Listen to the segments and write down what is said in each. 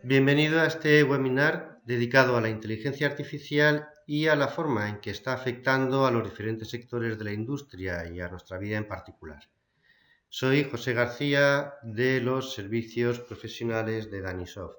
Bienvenido a este webinar dedicado a la inteligencia artificial y a la forma en que está afectando a los diferentes sectores de la industria y a nuestra vida en particular. Soy José García de los servicios profesionales de Danisoft.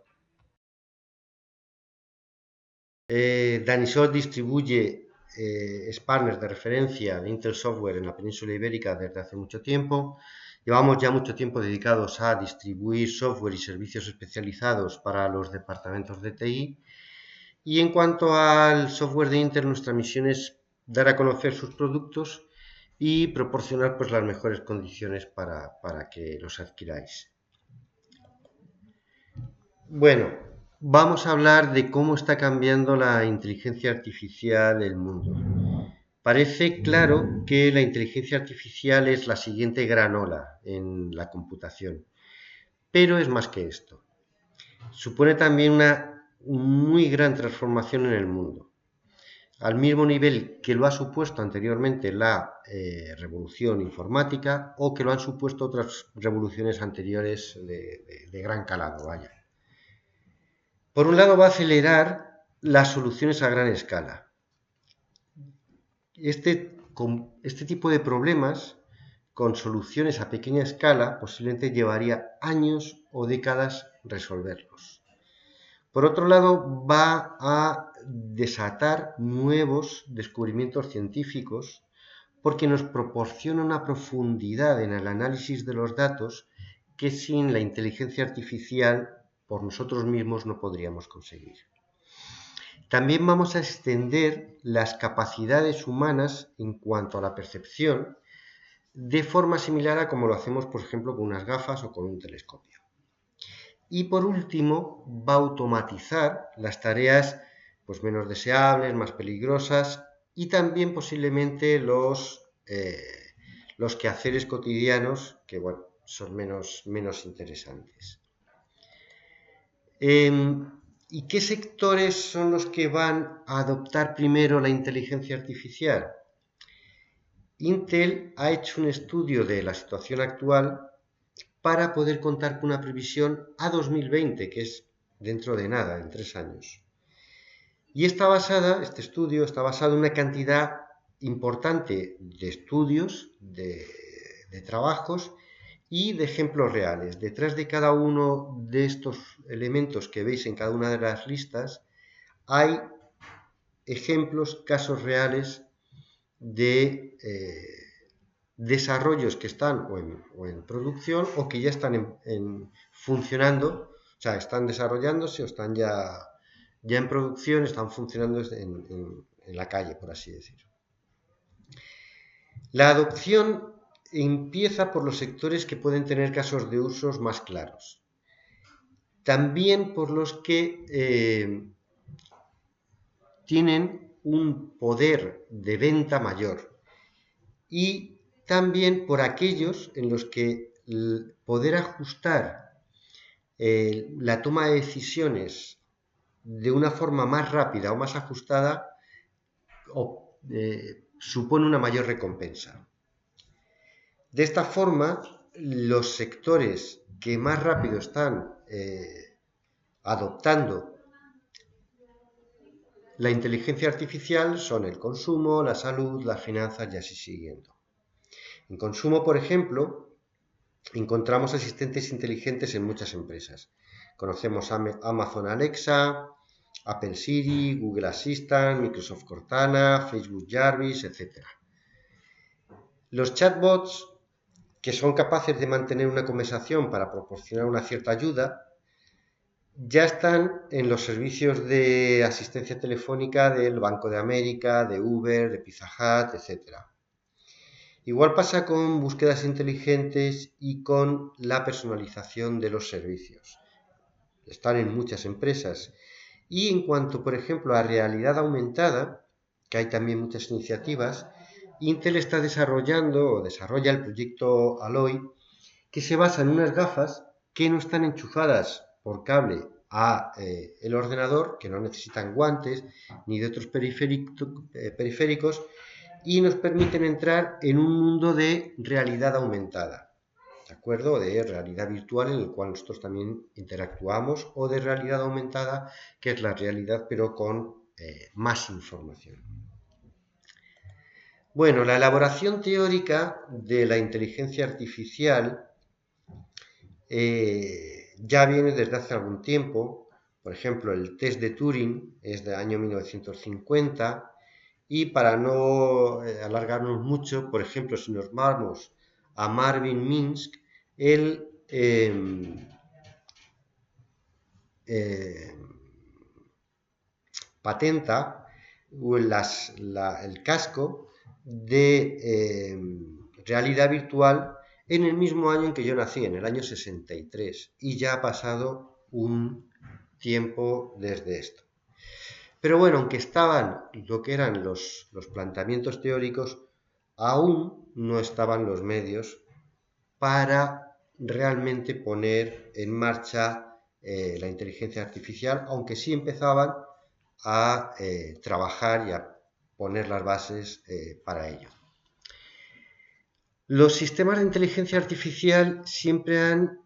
Danisoft distribuye, es partner de referencia de Intel Software en la península ibérica desde hace mucho tiempo. Llevamos ya mucho tiempo dedicados a distribuir software y servicios especializados para los departamentos de TI. Y en cuanto al software de Intel, nuestra misión es dar a conocer sus productos y proporcionar las mejores condiciones para que los adquiráis. Bueno, vamos a hablar de cómo está cambiando la inteligencia artificial el mundo. Parece claro que la inteligencia artificial es la siguiente gran ola en la computación, pero es más que esto. Supone también una muy gran transformación en el mundo. Al mismo nivel que lo ha supuesto anteriormente la revolución informática o que lo han supuesto otras revoluciones anteriores de gran calado, vaya. Por un lado, va a acelerar las soluciones a gran escala. Este tipo de problemas con soluciones a pequeña escala posiblemente llevaría años o décadas resolverlos. Por otro lado, va a desatar nuevos descubrimientos científicos porque nos proporciona una profundidad en el análisis de los datos que sin la inteligencia artificial por nosotros mismos no podríamos conseguir. También vamos a extender las capacidades humanas en cuanto a la percepción de forma similar a como lo hacemos, por ejemplo, con unas gafas o con un telescopio. Y por último, va a automatizar las tareas menos deseables, más peligrosas y también posiblemente los quehaceres cotidianos que son menos interesantes. ¿Y qué sectores son los que van a adoptar primero la inteligencia artificial? Intel ha hecho un estudio de la situación actual para poder contar con una previsión a 2020, que es dentro de nada, en 3 años. Y este estudio está basado en una cantidad importante de estudios, de trabajos y de ejemplos reales. Detrás de cada uno de estos elementos que veis en cada una de las listas hay ejemplos, casos reales de desarrollos que están o en producción o que ya están funcionando, o sea, están desarrollándose o están ya en producción, están funcionando en la calle, por así decir. La adopción empieza por los sectores que pueden tener casos de usos más claros. También por los que tienen un poder de venta mayor. Y también por aquellos en los que poder ajustar la toma de decisiones de una forma más rápida o más ajustada supone una mayor recompensa. De esta forma, los sectores que más rápido están adoptando la inteligencia artificial son el consumo, la salud, las finanzas y así siguiendo. En consumo, por ejemplo, encontramos asistentes inteligentes en muchas empresas. Conocemos Amazon Alexa, Apple Siri, Google Assistant, Microsoft Cortana, Facebook Jarvis, etc. Los chatbots, que son capaces de mantener una conversación para proporcionar una cierta ayuda, ya están en los servicios de asistencia telefónica del Banco de América, de Uber, de Pizza Hut, etc. Igual pasa con búsquedas inteligentes y con la personalización de los servicios. Están en muchas empresas. Y en cuanto, por ejemplo, a realidad aumentada, que hay también muchas iniciativas, Intel está desarrolla el proyecto Alloy, que se basa en unas gafas que no están enchufadas por cable a el ordenador, que no necesitan guantes ni de otros periféricos, y nos permiten entrar en un mundo de realidad aumentada. ¿de acuerdo? De realidad virtual en el cual nosotros también interactuamos, o de realidad aumentada, que es la realidad pero con más información. Bueno, la elaboración teórica de la inteligencia artificial ya viene desde hace algún tiempo. Por ejemplo, el test de Turing es del año 1950, y para no alargarnos mucho, por ejemplo, si nos vamos a Marvin Minsky, él patenta el casco de realidad virtual en el mismo año en que yo nací, en el año 63, y ya ha pasado un tiempo desde esto. Pero bueno, aunque estaban lo que eran los planteamientos teóricos, aún no estaban los medios para realmente poner en marcha la inteligencia artificial, aunque sí empezaban a trabajar y a poner las bases para ello. Los sistemas de inteligencia artificial siempre han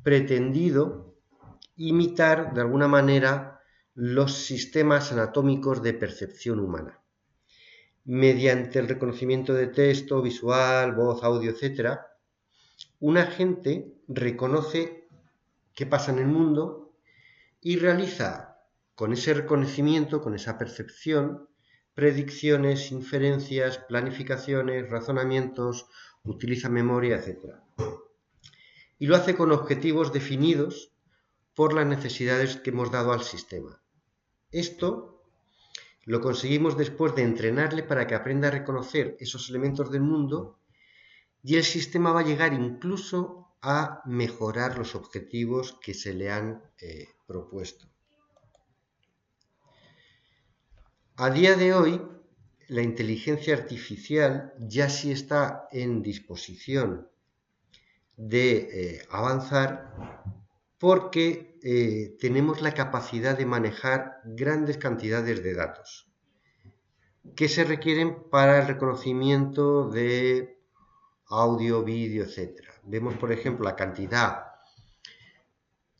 pretendido imitar de alguna manera los sistemas anatómicos de percepción humana. Mediante el reconocimiento de texto, visual, voz, audio, etc., un agente reconoce qué pasa en el mundo y realiza con ese reconocimiento, con esa percepción, predicciones, inferencias, planificaciones, razonamientos, utiliza memoria, etc. Y lo hace con objetivos definidos por las necesidades que hemos dado al sistema. Esto lo conseguimos después de entrenarle para que aprenda a reconocer esos elementos del mundo, y el sistema va a llegar incluso a mejorar los objetivos que se le han propuesto. A día de hoy, la inteligencia artificial ya sí está en disposición de avanzar, porque tenemos la capacidad de manejar grandes cantidades de datos que se requieren para el reconocimiento de audio, vídeo, etc. Vemos, por ejemplo, la cantidad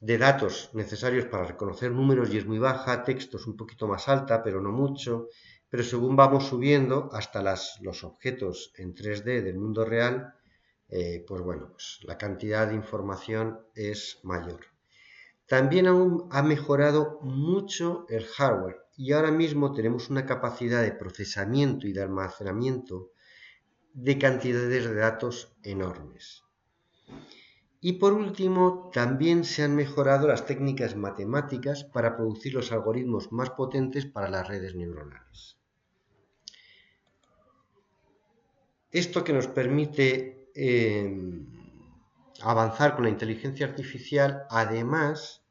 de datos necesarios para reconocer números y es muy baja, textos un poquito más alta, pero no mucho, pero según vamos subiendo hasta los objetos en 3D del mundo real, pues bueno, pues la cantidad de información es mayor. También aún ha mejorado mucho el hardware, y ahora mismo tenemos una capacidad de procesamiento y de almacenamiento de cantidades de datos enormes. Y por último, también se han mejorado las técnicas matemáticas para producir los algoritmos más potentes para las redes neuronales. Esto que nos permite avanzar con la inteligencia artificial, además,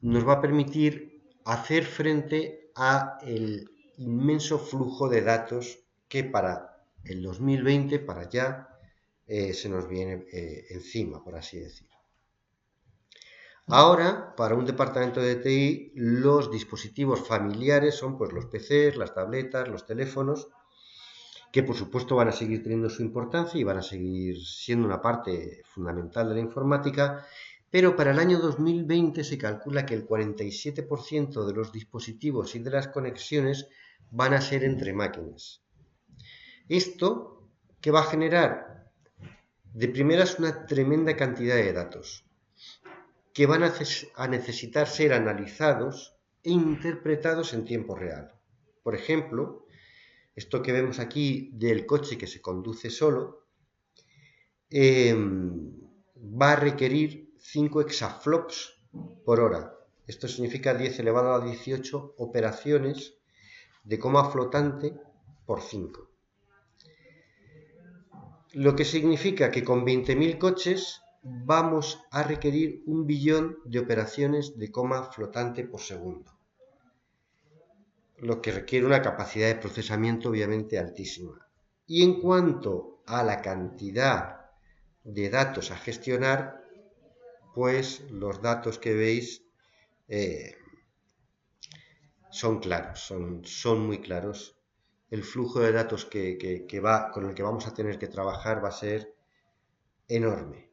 nos va a permitir hacer frente a el inmenso flujo de datos que para el 2020, para allá, se nos viene encima, por así decir. Ahora, para un departamento de TI, los dispositivos familiares son pues los PCs, las tabletas, los teléfonos, que por supuesto van a seguir teniendo su importancia y van a seguir siendo una parte fundamental de la informática, pero para el año 2020 se calcula que el 47% de los dispositivos y de las conexiones van a ser entre máquinas. Esto, ¿qué va a generar? De primeras, una tremenda cantidad de datos que van a necesitar ser analizados e interpretados en tiempo real. Por ejemplo, esto que vemos aquí del coche que se conduce solo, va a requerir 5 exaflops por hora. Esto significa 10 elevado a 18 operaciones de coma flotante por 5. Lo que significa que con 20.000 coches vamos a requerir 1 billón de operaciones de coma flotante por segundo, lo que requiere una capacidad de procesamiento obviamente altísima. Y en cuanto a la cantidad de datos a gestionar, pues los datos que veis son claros, son muy claros. El flujo de datos con el que vamos a tener que trabajar va a ser enorme.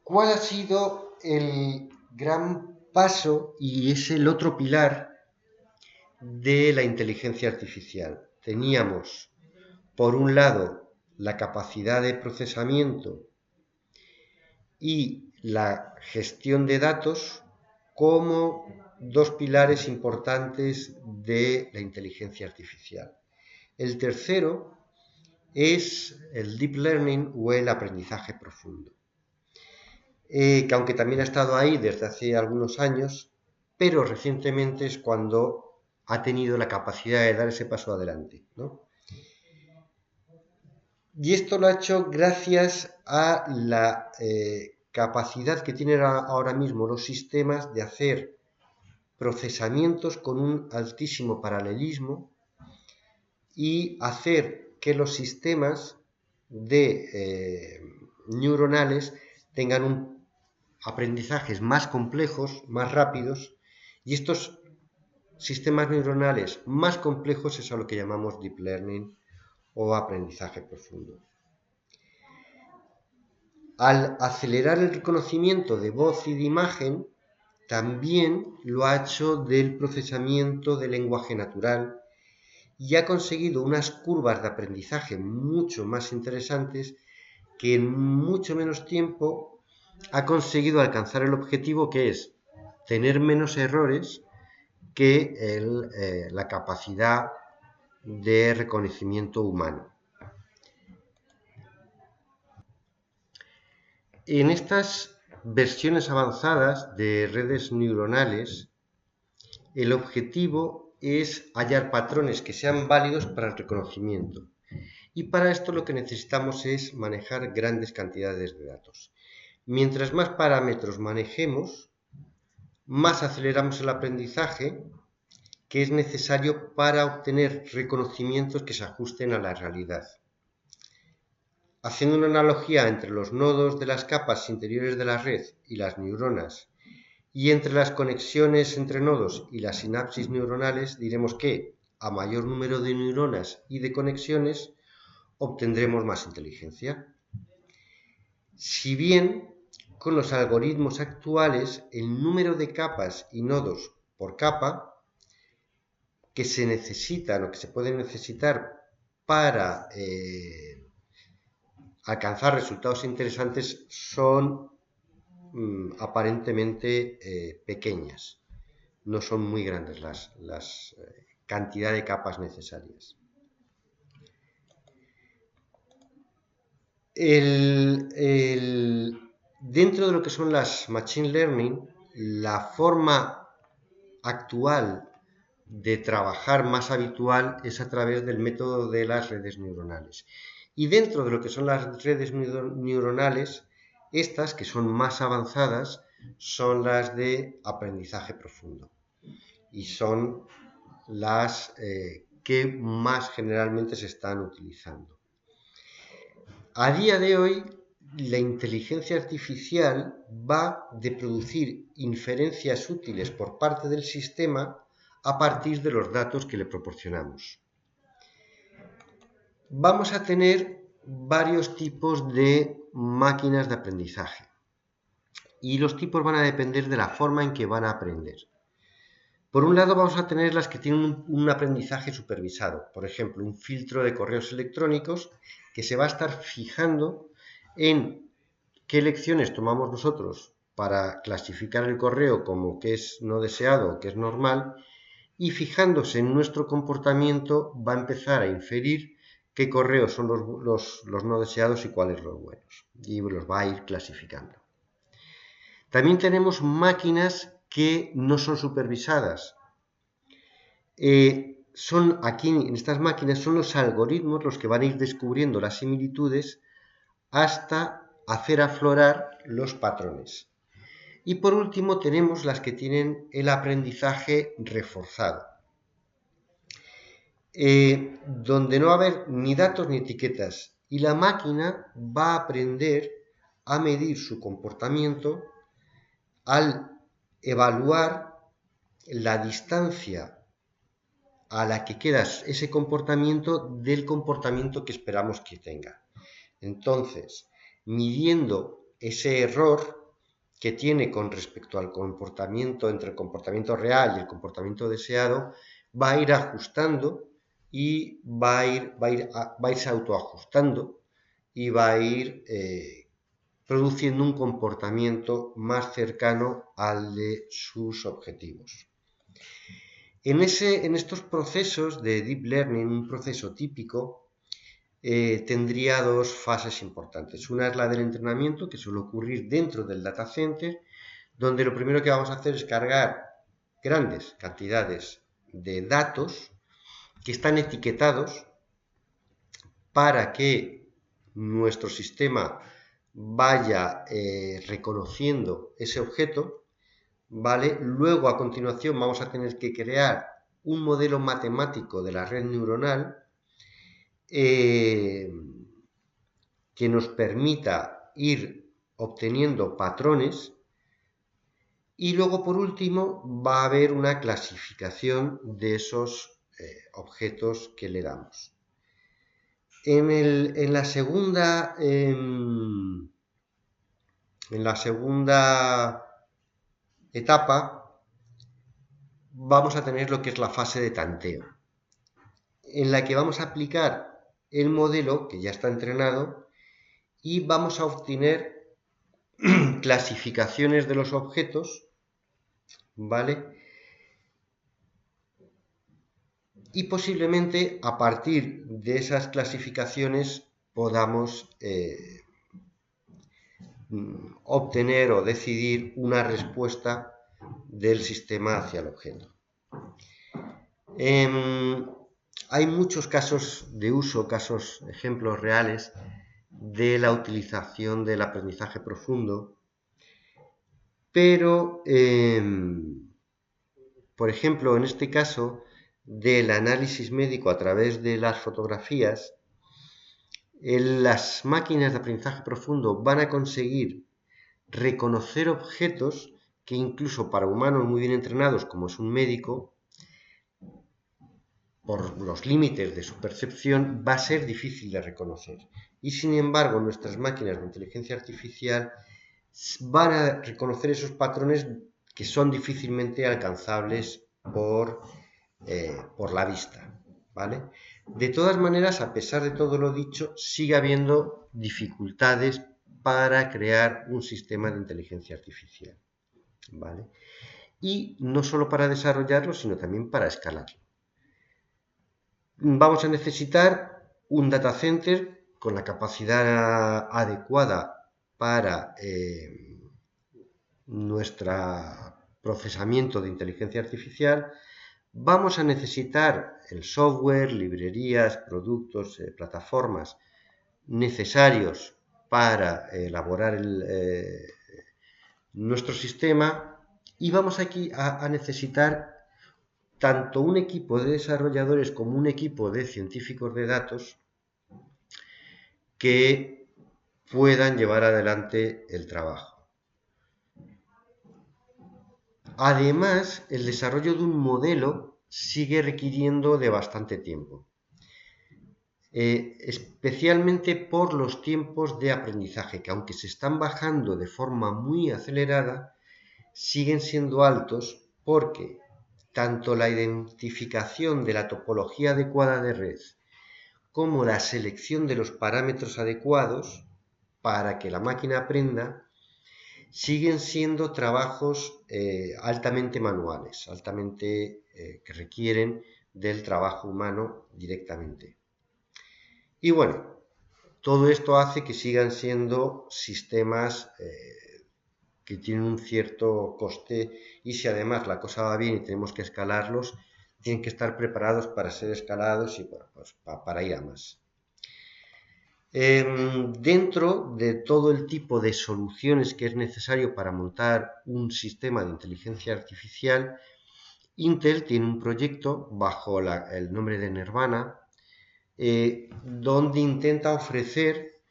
¿Cuál ha sido el gran paso y es el otro pilar de la inteligencia artificial? Teníamos, por un lado, la capacidad de procesamiento y la gestión de datos como dos pilares importantes de la inteligencia artificial. El tercero es el deep learning o el aprendizaje profundo, que aunque también ha estado ahí desde hace algunos años, pero recientemente es cuando ha tenido la capacidad de dar ese paso adelante, ¿no? Y esto lo ha hecho gracias a la capacidad que tienen ahora mismo los sistemas de hacer procesamientos con un altísimo paralelismo y hacer que los sistemas neuronales tengan aprendizajes más complejos, más rápidos, y estos sistemas neuronales más complejos es a lo que llamamos deep learning o aprendizaje profundo. Al acelerar el reconocimiento de voz y de imagen, también lo ha hecho del procesamiento del lenguaje natural y ha conseguido unas curvas de aprendizaje mucho más interesantes que en mucho menos tiempo ha conseguido alcanzar el objetivo, que es tener menos errores que la capacidad de reconocimiento humano. En estas versiones avanzadas de redes neuronales, el objetivo es hallar patrones que sean válidos para el reconocimiento. Y para esto lo que necesitamos es manejar grandes cantidades de datos. Mientras más parámetros manejemos, más aceleramos el aprendizaje que es necesario para obtener reconocimientos que se ajusten a la realidad. Haciendo una analogía entre los nodos de las capas interiores de la red y las neuronas, y entre las conexiones entre nodos y las sinapsis neuronales, diremos que a mayor número de neuronas y de conexiones obtendremos más inteligencia. Si bien con los algoritmos actuales el número de capas y nodos por capa que se necesitan o que se pueden necesitar para alcanzar resultados interesantes son aparentemente pequeñas. No son muy grandes las cantidad de capas necesarias. Dentro de lo que son las Machine Learning, la forma actual de trabajar más habitual es a través del método de las redes neuronales. Y dentro de lo que son las redes neuronales, estas que son más avanzadas son las de aprendizaje profundo y son las que más generalmente se están utilizando. A día de hoy, la inteligencia artificial va de producir inferencias útiles por parte del sistema a partir de los datos que le proporcionamos. Vamos a tener varios tipos de máquinas de aprendizaje y los tipos van a depender de la forma en que van a aprender. Por un lado vamos a tener las que tienen un aprendizaje supervisado, por ejemplo, un filtro de correos electrónicos que se va a estar fijando en qué lecciones tomamos nosotros para clasificar el correo como que es no deseado o que es normal, y fijándose en nuestro comportamiento va a empezar a inferir qué correos son los no deseados y cuáles los buenos, y los va a ir clasificando. También tenemos máquinas que no son supervisadas. Aquí en estas máquinas son los algoritmos los que van a ir descubriendo las similitudes hasta hacer aflorar los patrones. Y por último tenemos las que tienen el aprendizaje reforzado, donde no va a haber ni datos ni etiquetas y la máquina va a aprender a medir su comportamiento al evaluar la distancia a la que queda ese comportamiento del comportamiento que esperamos que tenga. Entonces, midiendo ese error que tiene con respecto al comportamiento, entre el comportamiento real y el comportamiento deseado, va a ir ajustando y va a irse autoajustando y va a ir produciendo un comportamiento más cercano al de sus objetivos. En estos procesos de Deep Learning, un proceso típico, tendría dos fases importantes. Una es la del entrenamiento, que suele ocurrir dentro del data center, donde lo primero que vamos a hacer es cargar grandes cantidades de datos que están etiquetados para que nuestro sistema vaya reconociendo ese objeto, ¿vale? Luego, a continuación, vamos a tener que crear un modelo matemático de la red neuronal que nos permita ir obteniendo patrones, y luego, por último, va a haber una clasificación de esos objetos que le damos. En la segunda etapa vamos a tener lo que es la fase de tanteo, en la que vamos a aplicar el modelo que ya está entrenado y vamos a obtener clasificaciones de los objetos, ¿vale? Y posiblemente a partir de esas clasificaciones podamos obtener o decidir una respuesta del sistema hacia el objeto. Hay muchos casos de uso, ejemplos reales de la utilización del aprendizaje profundo, pero, por ejemplo, en este caso del análisis médico a través de las fotografías, las máquinas de aprendizaje profundo van a conseguir reconocer objetos que incluso para humanos muy bien entrenados, como es un médico, por los límites de su percepción, va a ser difícil de reconocer. Y sin embargo, nuestras máquinas de inteligencia artificial van a reconocer esos patrones que son difícilmente alcanzables por la vista, ¿vale? De todas maneras, a pesar de todo lo dicho, sigue habiendo dificultades para crear un sistema de inteligencia artificial, ¿vale? Y no solo para desarrollarlo, sino también para escalarlo. Vamos a necesitar un data center con la capacidad adecuada para nuestro procesamiento de inteligencia artificial. Vamos a necesitar el software, librerías, productos, plataformas necesarios para elaborar nuestro sistema, y vamos aquí a necesitar tanto un equipo de desarrolladores como un equipo de científicos de datos que puedan llevar adelante el trabajo. Además, el desarrollo de un modelo sigue requiriendo de bastante tiempo, especialmente por los tiempos de aprendizaje, que aunque se están bajando de forma muy acelerada, siguen siendo altos porque tanto la identificación de la topología adecuada de red como la selección de los parámetros adecuados para que la máquina aprenda siguen siendo trabajos altamente manuales, que requieren del trabajo humano directamente. Y bueno, todo esto hace que sigan siendo sistemas que tienen un cierto coste, y si además la cosa va bien y tenemos que escalarlos, tienen que estar preparados para ser escalados y bueno, pues, para ir a más. Dentro de todo el tipo de soluciones que es necesario para montar un sistema de inteligencia artificial, Intel tiene un proyecto bajo el nombre de Nervana, donde intenta ofrecer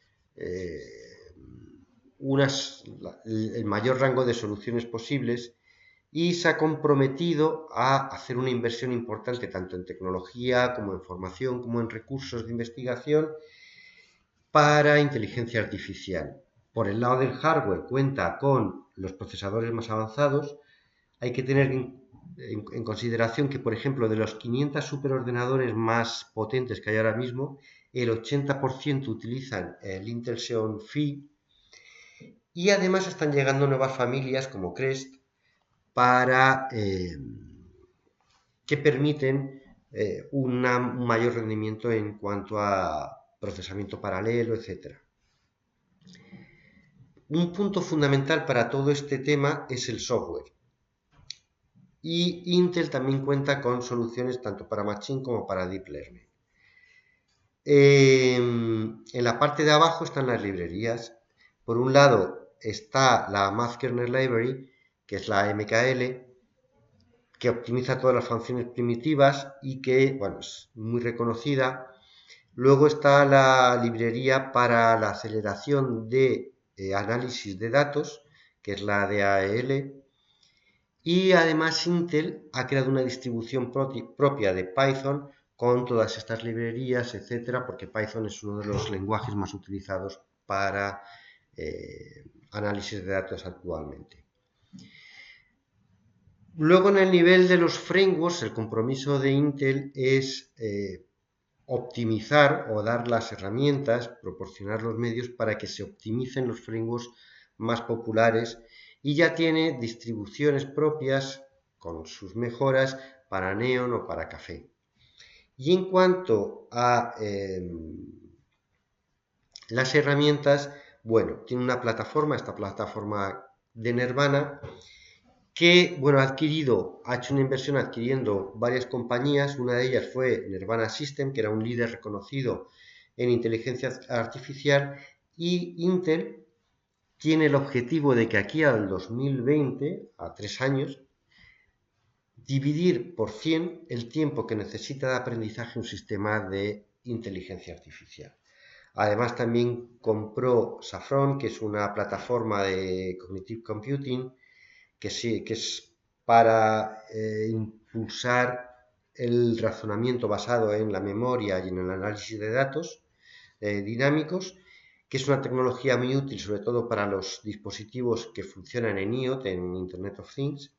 el mayor rango de soluciones posibles y se ha comprometido a hacer una inversión importante tanto en tecnología como en formación como en recursos de investigación para inteligencia artificial. Por el lado del hardware cuenta con los procesadores más avanzados. Hay que tener en consideración que, por ejemplo, de los 500 superordenadores más potentes que hay ahora mismo, el 80% utilizan el Intel Xeon Phi, y además están llegando nuevas familias como Crest para que permiten un mayor rendimiento en cuanto a procesamiento paralelo, etc. Un punto fundamental para todo este tema es el software. Y Intel también cuenta con soluciones tanto para Machine como para Deep Learning. En la parte de abajo están las librerías. Por un lado está la Math-Kernel Library, que es la MKL, que optimiza todas las funciones primitivas y que, bueno, es muy reconocida. Luego está la librería para la aceleración de análisis de datos, que es la DAEL. Y además Intel ha creado una distribución propia de Python con todas estas librerías, etcétera, porque Python es uno de los lenguajes más utilizados para análisis de datos actualmente. Luego, en el nivel de los frameworks, el compromiso de Intel es optimizar o dar las herramientas, proporcionar los medios para que se optimicen los frameworks más populares, y ya tiene distribuciones propias con sus mejoras para Neon o para Café. Y en cuanto a las herramientas, bueno, tiene una plataforma, esta plataforma de Nervana, que, bueno, ha hecho una inversión adquiriendo varias compañías. Una de ellas fue Nervana System, que era un líder reconocido en inteligencia artificial, y Intel tiene el objetivo de que aquí al 2020, a 3 años, dividir por 100 el tiempo que necesita de aprendizaje un sistema de inteligencia artificial. Además, también compró Saffron, que es una plataforma de Cognitive Computing, que es para impulsar el razonamiento basado en la memoria y en el análisis de datos dinámicos, que es una tecnología muy útil sobre todo para los dispositivos que funcionan en IoT, en Internet of Things,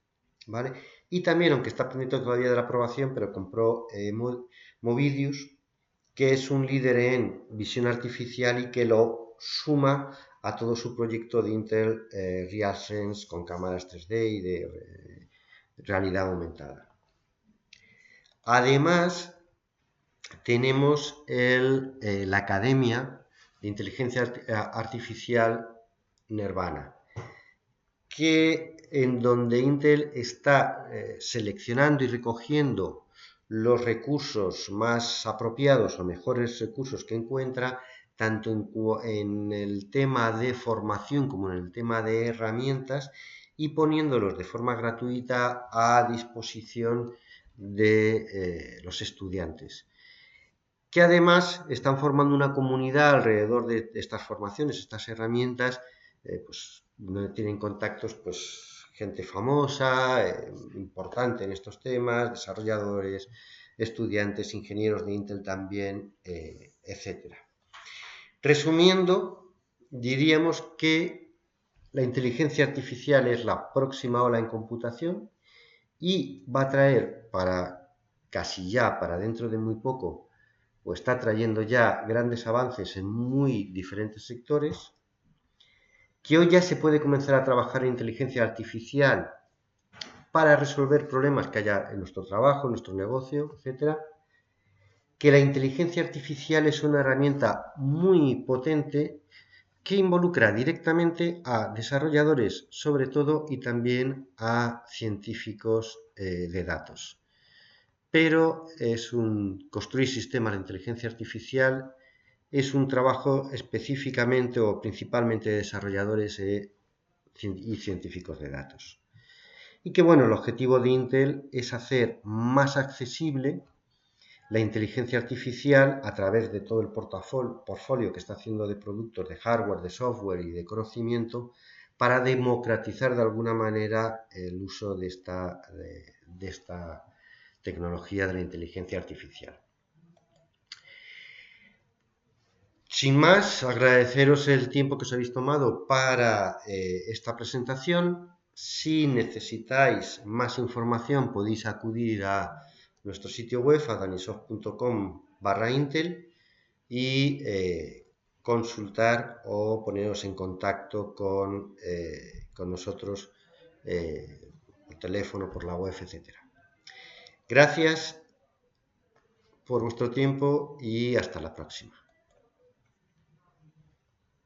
¿vale? Y también, aunque está pendiente todavía de la aprobación, pero compró Movidius, que es un líder en visión artificial y que lo suma a todo su proyecto de Intel RealSense con cámaras 3D y de realidad aumentada. Además, tenemos la Academia de Inteligencia Artificial Nervana, en donde Intel está seleccionando y recogiendo los recursos más apropiados o mejores recursos que encuentra, tanto en el tema de formación como en el tema de herramientas, y poniéndolos de forma gratuita a disposición de los estudiantes, que además están formando una comunidad alrededor de estas formaciones, estas herramientas, pues donde tienen contactos pues gente famosa, importante en estos temas, desarrolladores, estudiantes, ingenieros de Intel también, etc. Resumiendo, diríamos que la inteligencia artificial es la próxima ola en computación y va a traer para dentro de muy poco, pues está trayendo ya grandes avances en muy diferentes sectores, que hoy ya se puede comenzar a trabajar en inteligencia artificial para resolver problemas que haya en nuestro trabajo, en nuestro negocio, etc. Que la inteligencia artificial es una herramienta muy potente que involucra directamente a desarrolladores, sobre todo, y también a científicos de datos. Pero construir sistemas de inteligencia artificial es un trabajo específicamente o principalmente de desarrolladores y científicos de datos. Y que, bueno, el objetivo de Intel es hacer más accesible la inteligencia artificial a través de todo el portfolio que está haciendo de productos de hardware, de software y de conocimiento, para democratizar de alguna manera el uso de esta tecnología de la inteligencia artificial. Sin más, agradeceros el tiempo que os habéis tomado para esta presentación. Si necesitáis más información podéis acudir a nuestro sitio web, a danisoft.com/Intel, y consultar o poneros en contacto con nosotros por teléfono, por la web, etc. Gracias por vuestro tiempo y hasta la próxima.